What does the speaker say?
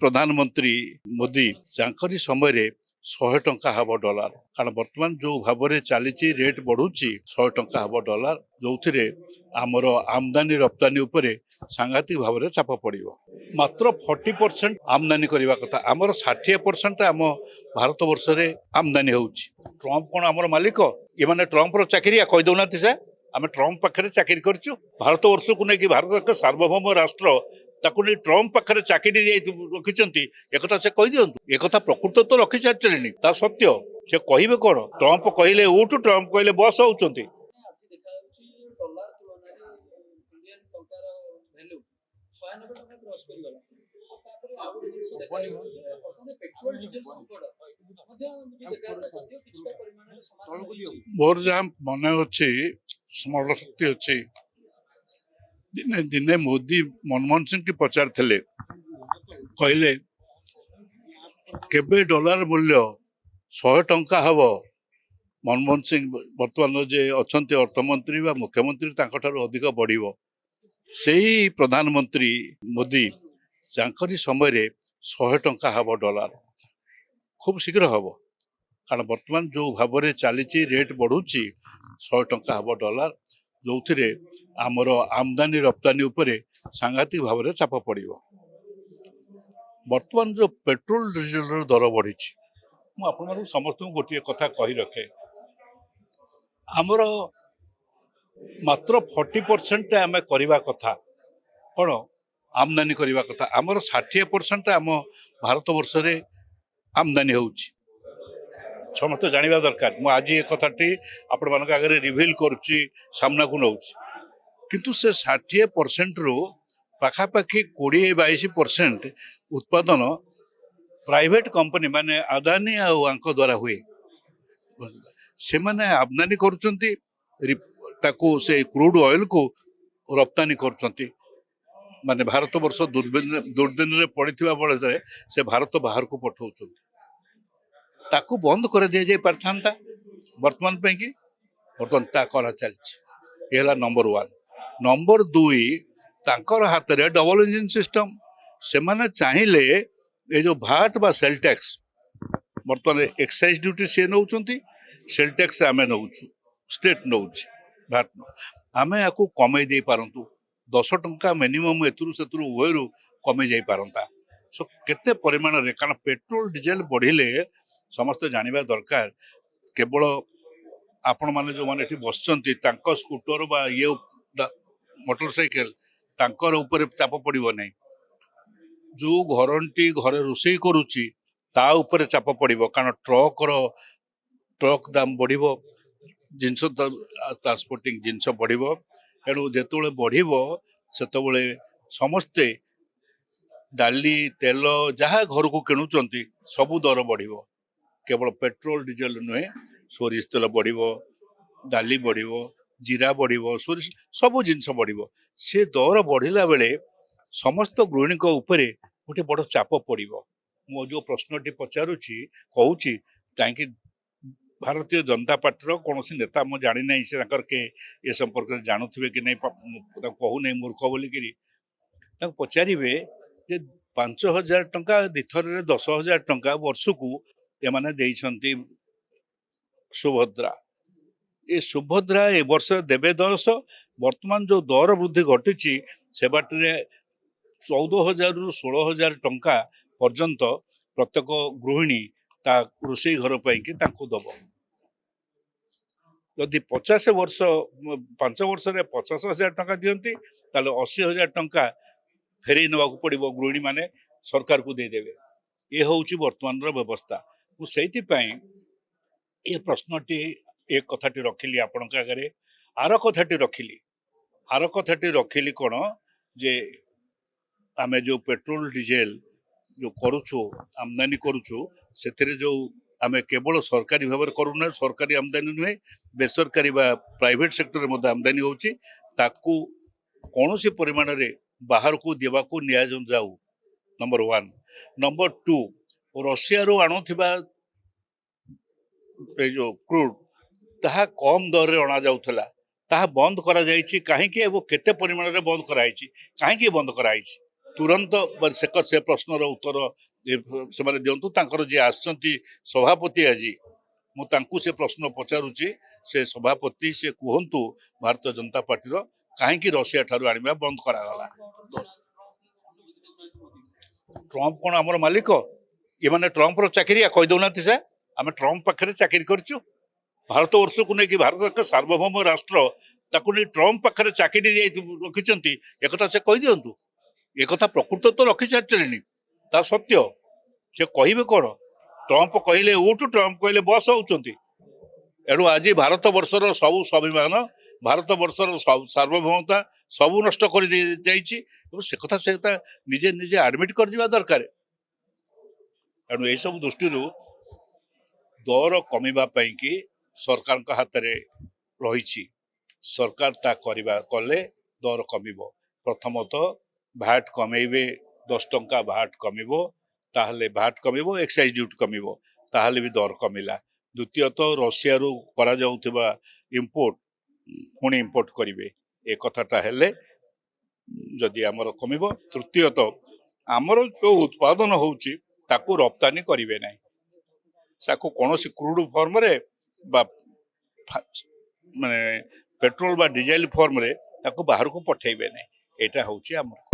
प्रधानमंत्री मोदी जांकरी समय रे 100 टंका हब डॉलर कारण वर्तमान जो भाव में चली रेट बढ़ुची 100 टंका हब डॉलर जो आमर आमदानी रप्तानी उपरे सांघातिक भाव में चाप पड़ो मात्र 40% आमदानी करने कथा आमर 60% आम भारत वर्ष रे आमदानी होउची ट्रम्प कौन आमर मालिक ये माने ट्रम्प चाकरिया कहीदौना से आम ट्रम्प पाखे चाकरी करूँ भारत वर्ष को लेकिन भारत एक सार्वभौम राष्ट्र ताकू नहीं ट्रम्प पाखे चाकरी रखिंट एक से कही दिंतु एक प्रकृत तो रखी सारी ता सत्य से कहे कौन ट्रम्प कहले उठ ट्रम्प कहले बस होती मोर जहाँ मन अच्छी स्मरण शक्ति अच्छी दिने दिने मोदी मनमोहन सिंह की पचार थे कहले केबे डॉलर मूल्य 100 टंका हब मनमोहन सिंह बर्तमान जे अच्छा अर्थमंत्री व मुख्यमंत्री अधिक बढ़ से प्रधानमंत्री मोदी जांकरी समय रे 100 टंका हब डॉलर खूब शीघ्र हम कारण वर्तमान जो भाव में चली रेट बढ़ुची 100 टंका हब डॉलर जो आमर आमदानी रप्तानी उपरे सांघातिक भाव में चाप पड़ो वर्तमान जो पेट्रोल डीजेल दर बढ़ी मुझे समस्त गोटे कथा कही रखे आमर मात्र 40% आम करवा कथा कौन आमदानी करवा कथा आमर 60% आम भारत वर्ष रे आमदानी होउची समस्त जानिबा दरकार मु आज ये कथाटी आपण मानक आगे रिवील करुच्ची सामना को नौची किंतु से 60% रु पाखापाखि 20-22% उत्पादन प्राइवेट कंपनी माने अदानी आंक द्वारा हुए से माने आमदानी करुचंती ताको से क्रूड ऑयल को रप्तानी करुचंती माने भारत वर्ष दुर्दिन रे पड़िथिबा बेले से भारत बाहर को पठाउचंती ताकू बंद कर दिया जाए पारथांता वर्तमान पे कि वर्तमान ता करा चलछि एला नंबर 1 नंबर 2 तांकर हाथ रे डबल इंजन सिस्टम से माने चाहिले ए जो भाट बा सेल टैक्स वर्तमान एक्साइज ड्यूटी से नौचंती सेल टैक्स आमे नौछु स्टेट नौछि भाट आमे याकू कमे दे पारंतु 10 टंका मिनिमम एतुरु सेतुरु उभयरु कमे जाई पारंता सो केते परिमाण रे कारण पेट्रोल डीजेल बढ़िले समस्त जानिबा दरकार केवल आपण माने जो माने एठी बसचंती तांको स्कूटर बा ये मोटरसाइकिल तांकर ऊपर चाप पड़िबो नै जो घरंटी घरे रोषेई करूची ता ऊपर चाप पड़िबो कारण ट्रक दाम बढ़िबो जिंस ट्रांसपोर्टिंग जिंस बढ़िबो एणु जेतोले बढ़िबो सेतोले समस्ते डाली तेल जहाँ घर को किणुचंती सबु दर बढ़िबो केवल पेट्रोल डीजेल नुहे सोरिष तेल बढ़िबो डाली बढ़िबो जीरा बढ़िबो सोरिष सबु जिंस बढ़िबो से दर बढ़िला बेले समस्त गृहिणी उपरे गोटे बड़ चाप पड़िबो मो जो प्रश्नटी पचारुची कहूची काहेकि भारतीय जनता पार्टी कौन नेता मुझे जानी ना से के ए संपर्क में जानूवे कि नहीं कहू नहीं मूर्ख बोलिकी पचारे जे 5,000 टंका दिथर 10,000 टंका वर्ष को एमाने देइछंती सुभद्रा ए सुभद्रा ए वर्ष देवे 10 वर्तमान जो दर वृद्धि घटी से बाटे 14,000 रु 16,000 टंका पर्यंत प्रत्येक गृहिणी ता रोषेई घर पाई दब जदि 50 वर्ष 5 वर्ष 50,000 टंका दियंती ताले 80,000 टंका फेरे नवा पड़ो गृहिणी माने सरकार को देदेवे ये हूँ वर्तमान व्यवस्था मुझे ये प्रश्नटी एक कथाटी रखिली आपण आगे आर कथाटी रखिली कौन जे आमे जो पेट्रोल डीजेल जो करुचु आमदानी करुचु से जो आमे केवल सरकारी भाव में करूना सरकारी आमदानी नुहे बेसरकारी प्राइवेट सेक्टर में आमदानी होची ताकू कौन सी परिमाण रे बाहर को देवा को निया जाऊ नंबर 1 नंबर 2 रशिया रू आणुथिबा जो क्रूड ताहा कम दर रे अणा जाउथला ताहा बंद करा जाइछि काहेकि एबो केते परिमाण रे बंद कराइछि काहेकि बंद कराइछि तुरंत से प्रश्नर उत्तर से दिंतु जी आसचंती सभापति आज मुझे से प्रश्न पचारुची से सभापति से कहतु भारतीय जनता पार्टी कहीं रशिया ठारू आनिबा बंद करागला ट्रंप कौन आमर मालिक ये माने ट्रंप चाकरिया कही दौना से आम ट्रंप पाखे चाकरी करूँ भारत वर्ष को लेकिन भारत एक सार्वभौम राष्ट्र ताकू नहीं ट्रंप पाखे चाकरी रखिंट एक से कही दिंतु एक प्रकृत तो रखी सारी ता सत्य से कहे कौन ट्रंप कहले उठ ट्रंप कहले बस होती एणु आज भारत वर्षर सब स्वाभिमान भारत वर्षर सार्वभौमता सब नष्ट कर से कथा से निजे निजे आडमिट कर दरकार एणु यह सब दृष्टि दर कमिवाई कि सरकार हाथ में रही सरकार ता करवा कले दर कमिब प्रथमतः भैट कमेबे 10 टंका भैट कमिबो ताहले भैट कमिबो एक्साइज ड्यूटी कमिबो ताहले भी दर कमिला द्वितीयतः रशिया रु करा जाउथिबा इंपोर्ट पुणी इंपोर्ट करिवे ए कथाटा हेले जदि आमर कमिबो तृतीयतः आमर जो उत्पादन होउची ताकू रप्तानी करिवे नै साकू कोनोसी क्रूड फॉर्म रे बा माने पेट्रोल बा डीजल फॉर्म रे ताकू बाहर को पठेइबे नै एटा होउची आमर